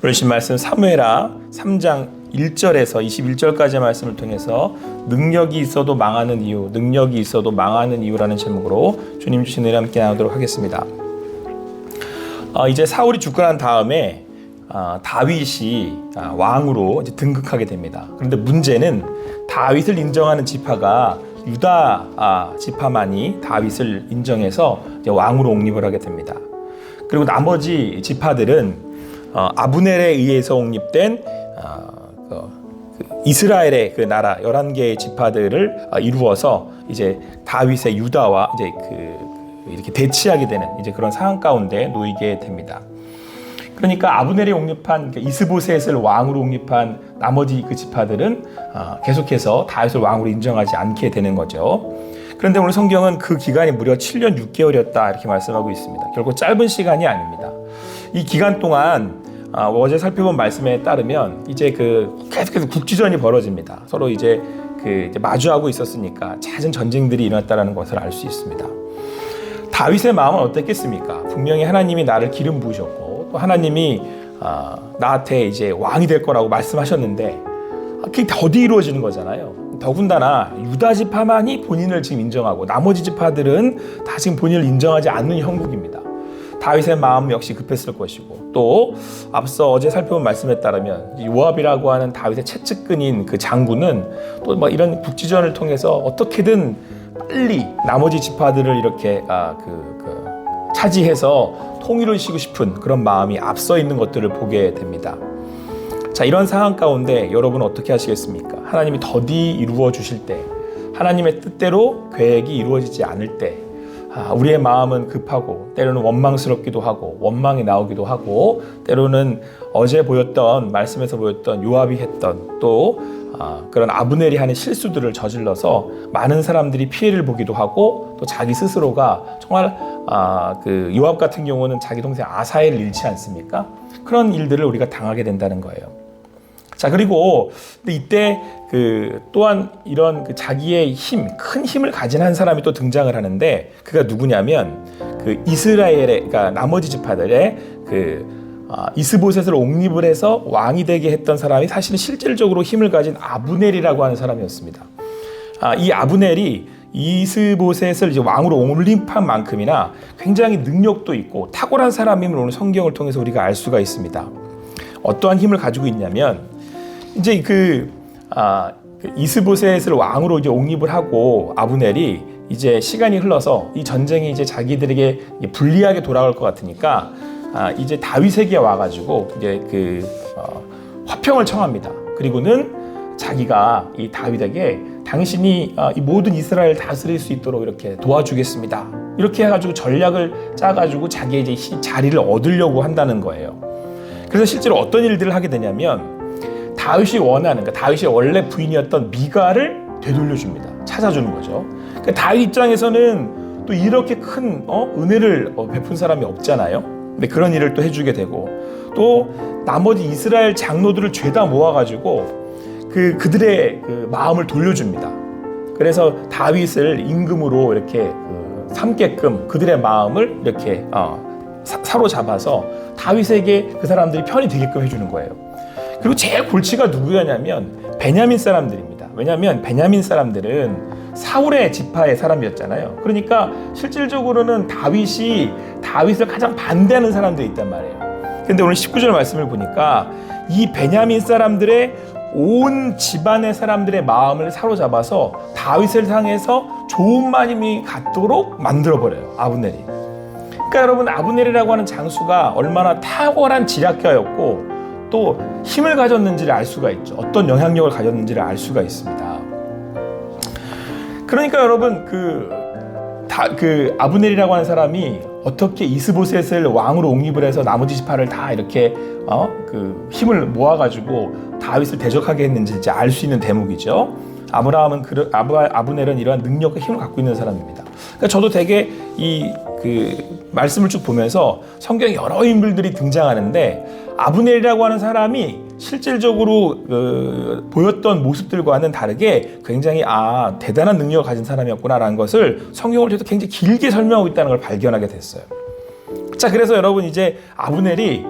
오늘 말씀 사무엘하 3장 1절에서 21절까지의 말씀을 통해서 능력이 있어도 망하는 이유, 능력이 있어도 망하는 이유라는 제목으로 주님 주신 은혜 함께 나누도록 하겠습니다. 이제 사울이 죽고 난 다음에 다윗이 왕으로 이제 등극하게 됩니다. 그런데 문제는 다윗을 인정하는 지파가 유다 지파만이 다윗을 인정해서 이제 왕으로 옹립을 하게 됩니다. 그리고 나머지 지파들은 아브넬에 의해서 옹립된 이스라엘의 그 나라 11개의 지파들을 이루어서 이제 다윗의 유다와 이제 이렇게 대치하게 되는 이제 그런 상황 가운데 놓이게 됩니다. 그러니까 아브넬이 옹립한 이스보셋을 왕으로 옹립한 나머지 그 지파들은 계속해서 다윗을 왕으로 인정하지 않게 되는 거죠. 그런데 오늘 성경은 그 기간이 무려 7년 6개월이었다 이렇게 말씀하고 있습니다. 결코 짧은 시간이 아닙니다. 이 기간 동안 어제 살펴본 말씀에 따르면 이제 계속해서 국지전이 벌어집니다. 서로 이제 마주하고 있었으니까 잦은 전쟁들이 일어났다는 것을 알 수 있습니다. 다윗의 마음은 어땠겠습니까? 분명히 하나님이 나를 기름 부으셨고 또 하나님이 나한테 이제 왕이 될 거라고 말씀하셨는데 그게 더디 이루어지는 거잖아요. 더군다나 유다 지파만이 본인을 지금 인정하고 나머지 지파들은 다 지금 본인을 인정하지 않는 형국입니다. 다윗의 마음 역시 급했을 것이고 또 앞서 어제 살펴본 말씀에 따르면 요압이라고 하는 다윗의 채측근인 그 장군은 또 막 이런 국지전을 통해서 어떻게든 빨리 나머지 지파들을 이렇게 차지해서 통일을 시키고 싶은 그런 마음이 앞서 있는 것들을 보게 됩니다. 자, 이런 상황 가운데 여러분은 어떻게 하시겠습니까? 하나님이 더디 이루어 주실 때, 하나님의 뜻대로 계획이 이루어지지 않을 때 우리의 마음은 급하고 때로는 원망스럽기도 하고 원망이 나오기도 하고 때로는 어제 보였던 말씀에서 보였던 요압이 했던 또 그런 아브넬이 하는 실수들을 저질러서 많은 사람들이 피해를 보기도 하고 또 자기 스스로가 정말 요압 같은 경우는 자기 동생 아사엘을 잃지 않습니까? 그런 일들을 우리가 당하게 된다는 거예요. 자, 그리고 이때 또한 이런 자기의 큰 힘을 가진 한 사람이 또 등장을 하는데 그가 누구냐면 이스라엘의 그러니까 나머지 지파들의 이스보셋을 옹립을 해서 왕이 되게 했던 사람이 사실은 실질적으로 힘을 가진 아브넬이라고 하는 사람이었습니다. 이 아브넬이 이스보셋을 이제 왕으로 옹립한 만큼이나 굉장히 능력도 있고 탁월한 사람임을 오늘 성경을 통해서 우리가 알 수가 있습니다. 어떠한 힘을 가지고 있냐면 이제 이스보셋을 왕으로 이제 옹립을 하고 아브넬이 이제 시간이 흘러서 이 전쟁이 이제 자기들에게 불리하게 돌아갈 것 같으니까 이제 다윗에게 와가지고 이제 화평을 청합니다. 그리고는 자기가 이 다윗에게 당신이 이 모든 이스라엘 다스릴 수 있도록 이렇게 도와주겠습니다. 이렇게 해가지고 전략을 짜가지고 자기의 이제 자리를 얻으려고 한다는 거예요. 그래서 실제로 어떤 일들을 하게 되냐면 다윗이 그러니까 다윗의 원래 부인이었던 미갈을 되돌려줍니다. 찾아주는 거죠. 그러니까 다윗 입장에서는 또 이렇게 큰 은혜를 베푼 사람이 없잖아요. 근데 그런 일을 또 해주게 되고 또 나머지 이스라엘 장로들을 죄다 모아가지고 그들의 마음을 돌려줍니다. 그래서 다윗을 임금으로 이렇게 삼게끔 그들의 마음을 이렇게 사로잡아서 다윗에게 그 사람들이 편이 되게끔 해주는 거예요. 그리고 제일 골치가 누구였냐면 베냐민 사람들입니다. 왜냐하면 베냐민 사람들은 사울의 지파의 사람이었잖아요. 그러니까 실질적으로는 다윗을 가장 반대하는 사람들이 있단 말이에요. 그런데 오늘 19절 말씀을 보니까 이 베냐민 사람들의 온 집안의 사람들의 마음을 사로잡아서 다윗을 향해서 좋은 마음이 갖도록 만들어버려요. 아브넬이. 그러니까 여러분, 아브넬이라고 하는 장수가 얼마나 탁월한 지략가였고 또 힘을 가졌는지를 알 수가 있죠. 어떤 영향력을 가졌는지를 알 수가 있습니다. 그러니까 여러분 아브넬이라고 하는 사람이 어떻게 이스보셋을 왕으로 옹립을 해서 나머지 지파를 다 이렇게 힘을 모아가지고 다윗을 대적하게 했는지 이제 알 수 있는 대목이죠. 아브넬은 이러한 능력과 힘을 갖고 있는 사람입니다. 그러니까 저도 되게 말씀을 쭉 보면서 성경에 여러 인물들이 등장하는데 아브넬이라고 하는 사람이 실질적으로 보였던 모습들과는 다르게 굉장히 대단한 능력을 가진 사람이었구나라는 것을 성경을 통해서 굉장히 길게 설명하고 있다는 걸 발견하게 됐어요. 자, 그래서 여러분 이제 아브넬이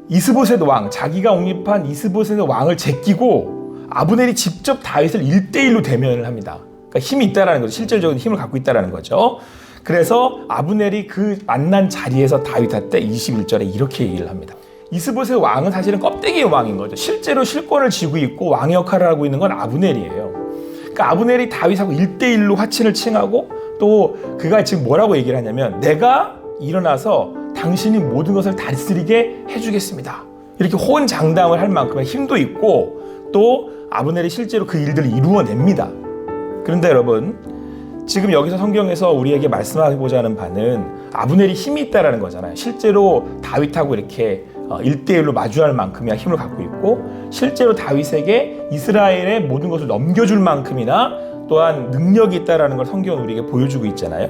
이스보셋 왕, 자기가 옹립한 이스보셋 왕을 제끼고 아브넬이 직접 다윗을 1대1로 대면을 합니다. 그러니까 힘이 있다라는 거죠. 실질적인 힘을 갖고 있다라는 거죠. 그래서 아브넬이 그 만난 자리에서 다윗한테 21절에 이렇게 얘기를 합니다. 이스보셋 왕은 사실은 껍데기의 왕인 거죠. 실제로 실권을 쥐고 있고 왕의 역할을 하고 있는 건 아브넬이에요. 그러니까 아브넬이 다윗하고 1대1로 화친을 칭하고 또 그가 지금 뭐라고 얘기를 하냐면 내가 일어나서 당신이 모든 것을 다스리게 해주겠습니다. 이렇게 호언장담을 할 만큼의 힘도 있고 또 아브넬이 실제로 그 일들을 이루어냅니다. 그런데 여러분 지금 여기서 성경에서 우리에게 말씀하고자 하는 바는 아브넬이 힘이 있다라는 거잖아요. 실제로 다윗하고 이렇게 1대1로 마주할 만큼의 힘을 갖고 있고 실제로 다윗에게 이스라엘의 모든 것을 넘겨줄 만큼이나 또한 능력이 있다라는 걸 성경은 우리에게 보여주고 있잖아요.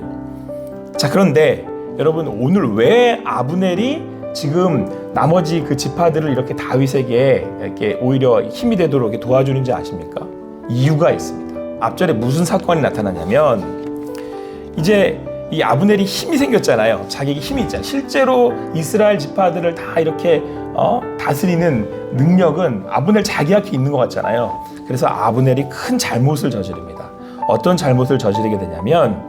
자, 그런데 여러분 오늘 왜 아브넬이 지금 나머지 그 지파들을 이렇게 다윗에게 이렇게 오히려 힘이 되도록 이렇게 도와주는지 아십니까? 이유가 있습니다. 앞절에 무슨 사건이 나타나냐면 이제 이 아브넬이 힘이 생겼잖아요. 자기에게 힘이 있잖아요. 실제로 이스라엘 지파들을 다 이렇게 다스리는 능력은 아브넬 자기 앞에 있는 것 같잖아요. 그래서 아브넬이 큰 잘못을 저지릅니다. 어떤 잘못을 저지르게 되냐면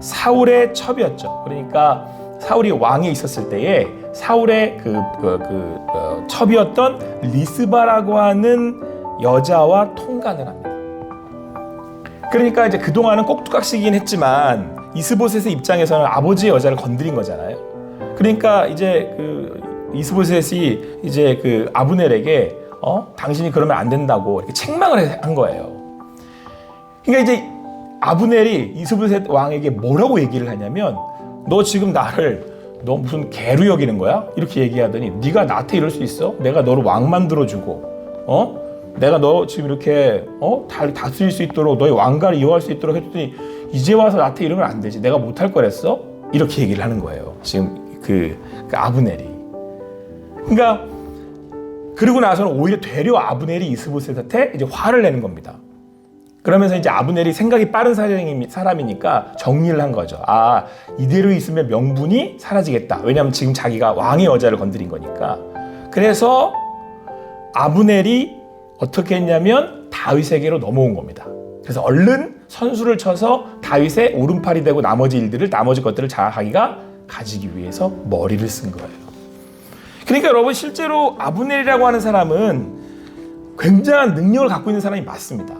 사울의 첩이었죠. 그러니까 사울이 왕에 있었을 때에 사울의 첩이었던 리스바라고 하는 여자와 통간을 합니다. 그러니까 이제 그동안은 꼭두각시긴 했지만 이스보셋의 입장에서는 아버지의 여자를 건드린 거잖아요. 그러니까 이제 이스보셋이 이제 아브넬에게 당신이 그러면 안 된다고 이렇게 책망을 한 거예요. 그러니까 이제 아브넬이 이스보셋 왕에게 뭐라고 얘기를 하냐면 너 지금 너 무슨 개로 여기는 거야? 이렇게 얘기하더니 네가 나한테 이럴 수 있어? 내가 너를 왕 만들어주고 내가 너 지금 이렇게 다스릴 수 있도록 너의 왕가를 이어갈 수 있도록 했더니 이제 와서 나한테 이러면 안 되지. 내가 못할 거랬어? 이렇게 얘기를 하는 거예요. 지금 그 아브넬이. 그러니까 그러고 나서는 오히려 되려 아브넬이 이스보셋한테 이제 화를 내는 겁니다. 그러면서 이제 아브넬이 생각이 빠른 사람이니까 정리를 한 거죠. 아, 이대로 있으면 명분이 사라지겠다. 왜냐하면 지금 자기가 왕의 여자를 건드린 거니까. 그래서 아브넬이 어떻게 했냐면 다윗에게로 넘어온 겁니다. 그래서 얼른 선수를 쳐서 다윗의 오른팔이 되고 나머지 것들을 자기가 가지기 위해서 머리를 쓴 거예요. 그러니까 여러분 실제로 아브넬이라고 하는 사람은 굉장한 능력을 갖고 있는 사람이 맞습니다.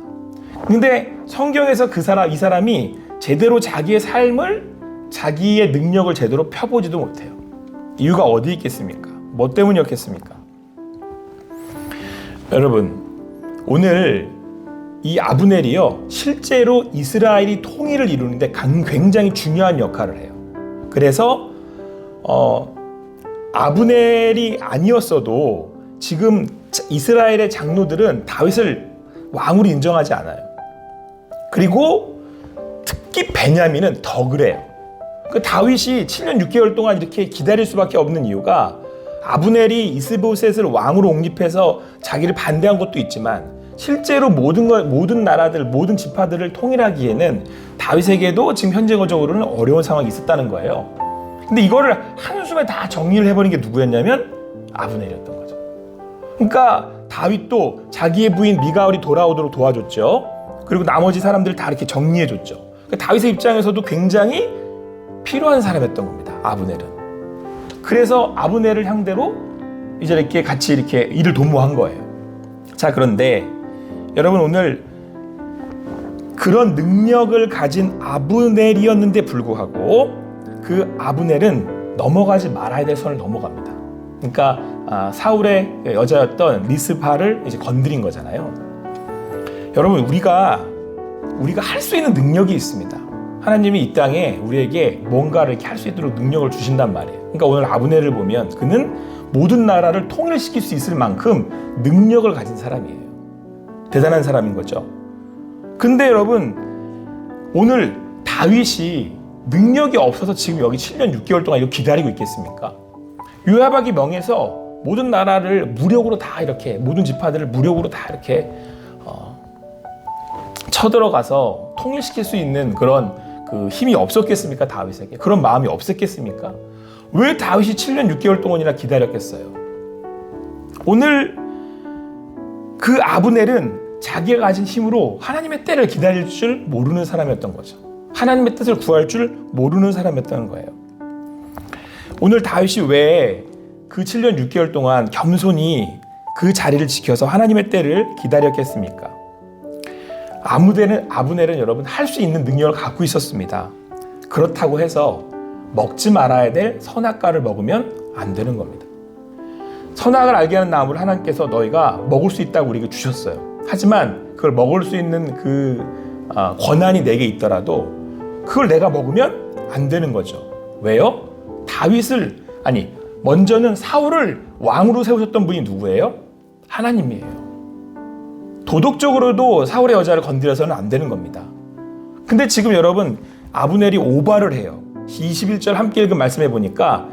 근데 성경에서 이 사람이 제대로 자기의 삶을 자기의 능력을 제대로 펴보지도 못해요. 이유가 어디 있겠습니까? 뭐 때문이었겠습니까? 여러분 오늘 이 아브넬이요 실제로 이스라엘이 통일을 이루는데 굉장히 중요한 역할을 해요. 그래서 아브넬이 아니었어도 지금 이스라엘의 장로들은 다윗을 왕으로 인정하지 않아요. 그리고 특히 베냐민은 더 그래요. 그 다윗이 7년 6개월 동안 이렇게 기다릴 수밖에 없는 이유가 아브넬이 이스보셋을 왕으로 옹립해서 자기를 반대한 것도 있지만 실제로 모든 나라들, 모든 지파들을 통일하기에는 다윗에게도 지금 현재적으로는 어려운 상황이 있었다는 거예요. 근데 이거를 한숨에 다 정리를 해버린 게 누구였냐면 아브넬이었던 거죠. 그러니까 다윗도 자기의 부인 미가엘이 돌아오도록 도와줬죠. 그리고 나머지 사람들을 다 이렇게 정리해줬죠. 그러니까 다윗의 입장에서도 굉장히 필요한 사람이었던 겁니다. 아브넬은. 그래서 아브넬을 상대로 이제 이렇게 같이 이렇게 일을 도모한 거예요. 자, 그런데 여러분 오늘 그런 능력을 가진 아브넬이었는데 불구하고 그 아브넬은 넘어가지 말아야 될 선을 넘어갑니다. 그러니까 사울의 여자였던 리스바를 이제 건드린 거잖아요. 여러분 우리가 할 수 있는 능력이 있습니다. 하나님이 이 땅에 우리에게 뭔가를 이렇게 할 수 있도록 능력을 주신단 말이에요. 그러니까 오늘 아브넬을 보면 그는 모든 나라를 통일시킬 수 있을 만큼 능력을 가진 사람이에요. 대단한 사람인 거죠. 근데 여러분 오늘 다윗이 능력이 없어서 지금 여기 7년 6개월 동안 이렇게 기다리고 있겠습니까? 요야박이 명해서 모든 나라를 무력으로 다 이렇게 모든 지파들을 무력으로 다 이렇게 쳐들어가서 통일시킬 수 있는 그런 그 힘이 없었겠습니까? 다윗에게 그런 마음이 없었겠습니까? 왜 다윗이 7년 6개월 동안이나 기다렸겠어요? 오늘 그 아브넬은 자기가 가진 힘으로 하나님의 때를 기다릴 줄 모르는 사람이었던 거죠. 하나님의 뜻을 구할 줄 모르는 사람이었다는 거예요. 오늘 다윗이 왜 그 7년 6개월 동안 겸손히 그 자리를 지켜서 하나님의 때를 기다렸겠습니까? 아브넬은 여러분 할 수 있는 능력을 갖고 있었습니다. 그렇다고 해서 먹지 말아야 될 선악과를 먹으면 안 되는 겁니다. 선악을 알게 하는 나무를 하나님께서 너희가 먹을 수 있다고 우리에게 주셨어요. 하지만 그걸 먹을 수 있는 그 권한이 내게 있더라도 그걸 내가 먹으면 안 되는 거죠. 왜요? 먼저는 사울을 왕으로 세우셨던 분이 누구예요? 하나님이에요. 도덕적으로도 사울의 여자를 건드려서는 안 되는 겁니다. 근데 지금 여러분 아브넬이 오바를 해요. 21절 함께 읽은 말씀해 보니까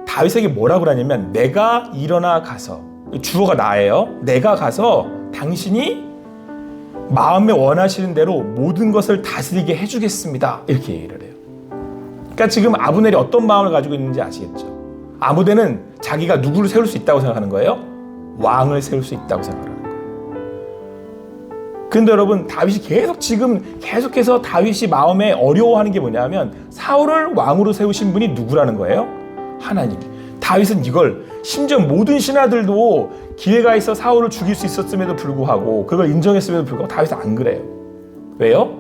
다윗에게 뭐라고 하냐면 내가 일어나 가서, 주어가 나예요. 내가 가서 당신이 마음에 원하시는 대로 모든 것을 다스리게 해주겠습니다. 이렇게 얘기를 해요. 그러니까 지금 아브넬이 어떤 마음을 가지고 있는지 아시겠죠? 아브넬은 자기가 누구를 세울 수 있다고 생각하는 거예요? 왕을 세울 수 있다고 생각하는 거예요. 그런데 여러분 다윗이 계속해서 다윗이 마음에 어려워하는 게 뭐냐면 사울을 왕으로 세우신 분이 누구라는 거예요? 하나님. 다윗은 이걸 심지어 모든 신하들도 기회가 있어 사울을 죽일 수 있었음에도 불구하고 그걸 인정했음에도 불구하고 다윗은 안 그래요. 왜요?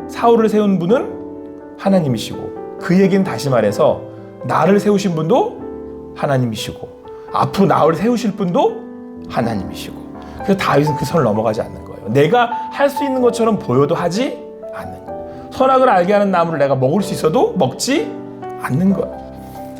사울을 세운 분은 하나님이시고 그 얘기는 다시 말해서 나를 세우신 분도 하나님이시고 앞으로 나를 세우실 분도 하나님이시고 그래서 다윗은 그 선을 넘어가지 않는 거예요. 내가 할 수 있는 것처럼 보여도 하지 않는 거예요. 선악을 알게 하는 나무를 내가 먹을 수 있어도 먹지 않는 거예요.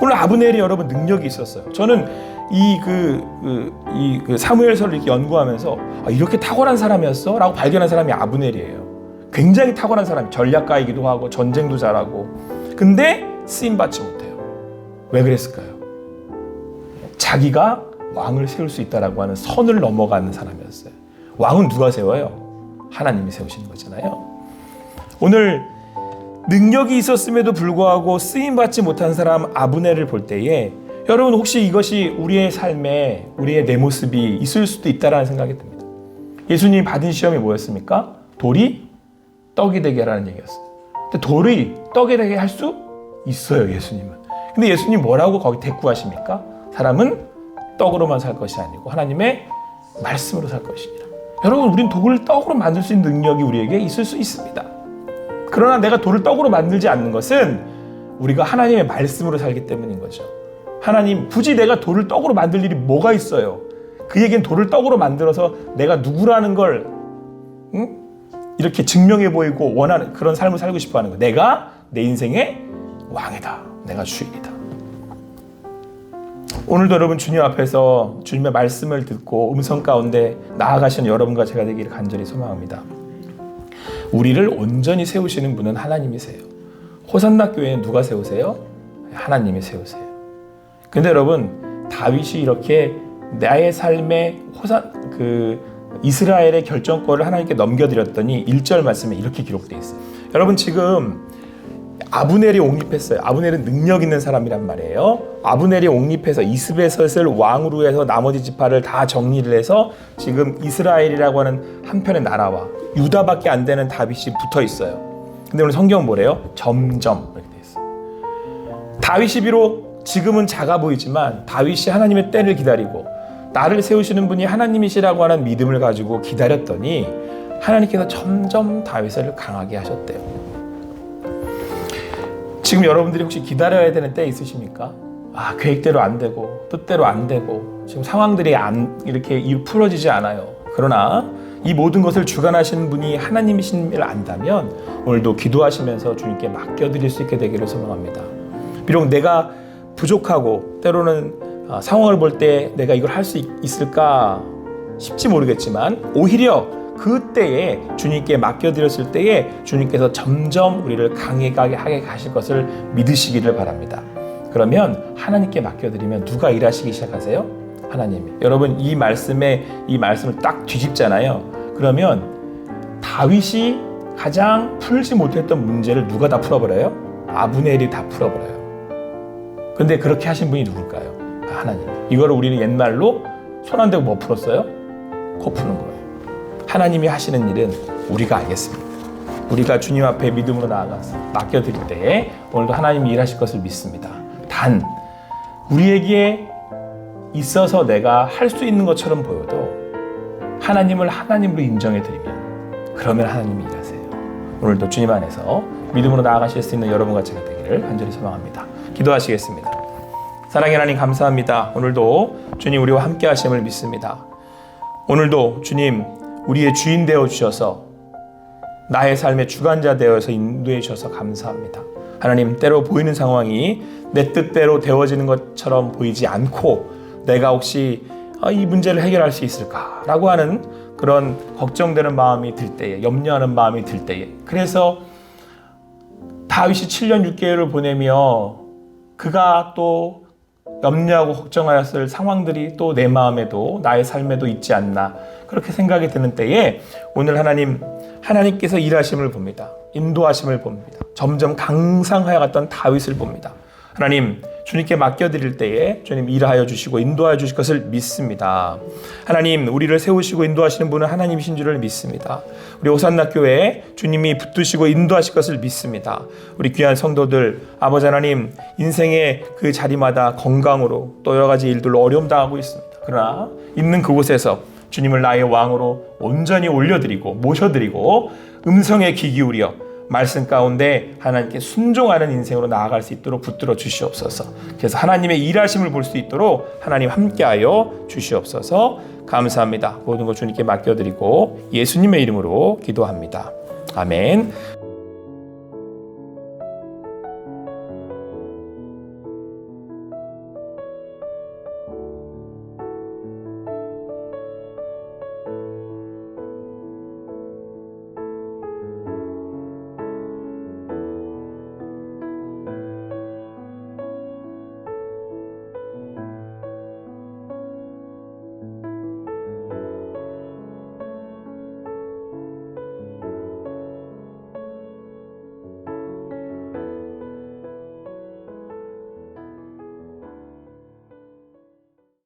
오늘 아브넬이 여러분 능력이 있었어요. 저는 이 사무엘서를 이렇게 연구하면서 이렇게 탁월한 사람이었어? 라고 발견한 사람이 아브넬이에요. 굉장히 탁월한 사람이 전략가이기도 하고 전쟁도 잘하고 근데 쓰임받지 못해요. 왜 그랬을까요? 자기가 왕을 세울 수 있다라고 하는 선을 넘어가는 사람이었어요. 왕은 누가 세워요? 하나님이 세우시는 거잖아요. 오늘 능력이 있었음에도 불구하고 쓰임받지 못한 사람 아브넬을 볼 때에 여러분 혹시 이것이 우리의 삶에 우리의 내 모습이 있을 수도 있다라는 생각이 듭니다. 예수님이 받은 시험이 뭐였습니까? 돌이 떡이 되게 하라는 얘기였어요. 근데 돌이 떡이 되게 할 수 있어요, 예수님은. 근데 예수님 뭐라고 거기 대꾸하십니까? 사람은 떡으로만 살 것이 아니고 하나님의 말씀으로 살 것이니라. 여러분, 우린 돌을 떡으로 만들 수 있는 능력이 우리에게 있을 수 있습니다. 그러나 내가 돌을 떡으로 만들지 않는 것은 우리가 하나님의 말씀으로 살기 때문인 거죠. 하나님, 굳이 내가 돌을 떡으로 만들 일이 뭐가 있어요? 그 얘기는 돌을 떡으로 만들어서 내가 누구라는 걸 이렇게 증명해 보이고 원하는 그런 삶을 살고 싶어 하는 거예요. 내가 내 인생의 왕이다. 내가 주인이다. 오늘도 여러분 주님 앞에서 주님의 말씀을 듣고 음성 가운데 나아가시는 여러분과 제가 되기를 간절히 소망합니다. 우리를 온전히 세우시는 분은 하나님이세요. 호산나 교회는 누가 세우세요? 하나님이 세우세요. 근데 여러분, 다윗이 이렇게 나의 삶의 이스라엘의 결정권을 하나님께 넘겨드렸더니 1절 말씀에 이렇게 기록되어 있어요. 여러분, 지금 아브넬이 옹립했어요. 아브넬은 능력 있는 사람이란 말이에요. 아브넬이 옹립해서 이스베셋을 왕으로 해서 나머지 지파를 다 정리를 해서 지금 이스라엘이라고 하는 한편의 나라와 유다밖에 안 되는 다윗이 붙어 있어요. 근데 오늘 성경은 뭐래요? 점점 이렇게 돼 있어요. 다윗이 비록 지금은 작아 보이지만 다윗이 하나님의 때를 기다리고 나를 세우시는 분이 하나님이시라고 하는 믿음을 가지고 기다렸더니 하나님께서 점점 다윗을 강하게 하셨대요. 지금 여러분들이 혹시 기다려야 되는 때 있으십니까? 계획대로 안 되고 뜻대로 안 되고 지금 상황들이 이렇게 풀어지지 않아요. 그러나 이 모든 것을 주관하시는 분이 하나님이심을 안다면 오늘도 기도하시면서 주님께 맡겨드릴 수 있게 되기를 소망합니다. 비록 내가 부족하고 때로는 상황을 볼 때 내가 이걸 할 수 있을까 싶지 모르겠지만 오히려 그때에 주님께 맡겨드렸을 때에 주님께서 점점 우리를 강하게 하게 가실 것을 믿으시기를 바랍니다. 그러면 하나님께 맡겨드리면 누가 일하시기 시작하세요? 하나님이. 여러분, 이 말씀을 딱 뒤집잖아요. 그러면 다윗이 가장 풀지 못했던 문제를 누가 다 풀어버려요? 아브넬이 다 풀어버려요. 근데 그렇게 하신 분이 누굴까요? 하나님. 이거를 우리는 옛말로 손 안 대고 뭐 풀었어요? 코 푸는 거예요. 하나님이 하시는 일은 우리가 알겠습니다. 우리가 주님 앞에 믿음으로 나아가서 맡겨드릴 때에 오늘도 하나님이 일하실 것을 믿습니다. 단 우리에게 있어서 내가 할 수 있는 것처럼 보여도 하나님을 하나님으로 인정해드리면 그러면 하나님이 일하세요. 오늘도 주님 안에서 믿음으로 나아가실 수 있는 여러분과 제가 되기를 간절히 소망합니다. 기도하시겠습니다. 사랑의 하나님 감사합니다. 오늘도 주님 우리와 함께 하심을 믿습니다. 오늘도 주님 우리의 주인 되어 주셔서 나의 삶의 주관자 되어서 인도해 주셔서 감사합니다. 하나님 때로 보이는 상황이 내 뜻대로 되어지는 것처럼 보이지 않고 내가 혹시 이 문제를 해결할 수 있을까라고 하는 그런 걱정되는 마음이 들 때에 염려하는 마음이 들 때에 그래서 다윗이 7년 6개월을 보내며 그가 또 염려하고 걱정하였을 상황들이 또 내 마음에도 나의 삶에도 있지 않나 그렇게 생각이 드는 때에 오늘 하나님께서 일하심을 봅니다. 인도하심을 봅니다. 점점 강상하여 갔던 다윗을 봅니다. 하나님 주님께 맡겨드릴 때에 주님 일하여 주시고 인도하여 주실 것을 믿습니다. 하나님 우리를 세우시고 인도하시는 분은 하나님이신 줄을 믿습니다. 우리 호산나 교회에 주님이 붙드시고 인도하실 것을 믿습니다. 우리 귀한 성도들 아버지 하나님 인생의 그 자리마다 건강으로 또 여러 가지 일들로 어려움 당하고 있습니다. 그러나 있는 그곳에서 주님을 나의 왕으로 온전히 올려드리고 모셔드리고 음성에 귀 기울여 말씀 가운데 하나님께 순종하는 인생으로 나아갈 수 있도록 붙들어 주시옵소서. 그래서 하나님의 일하심을 볼 수 있도록 하나님 함께하여 주시옵소서. 감사합니다. 모든 것 주님께 맡겨드리고 예수님의 이름으로 기도합니다. 아멘.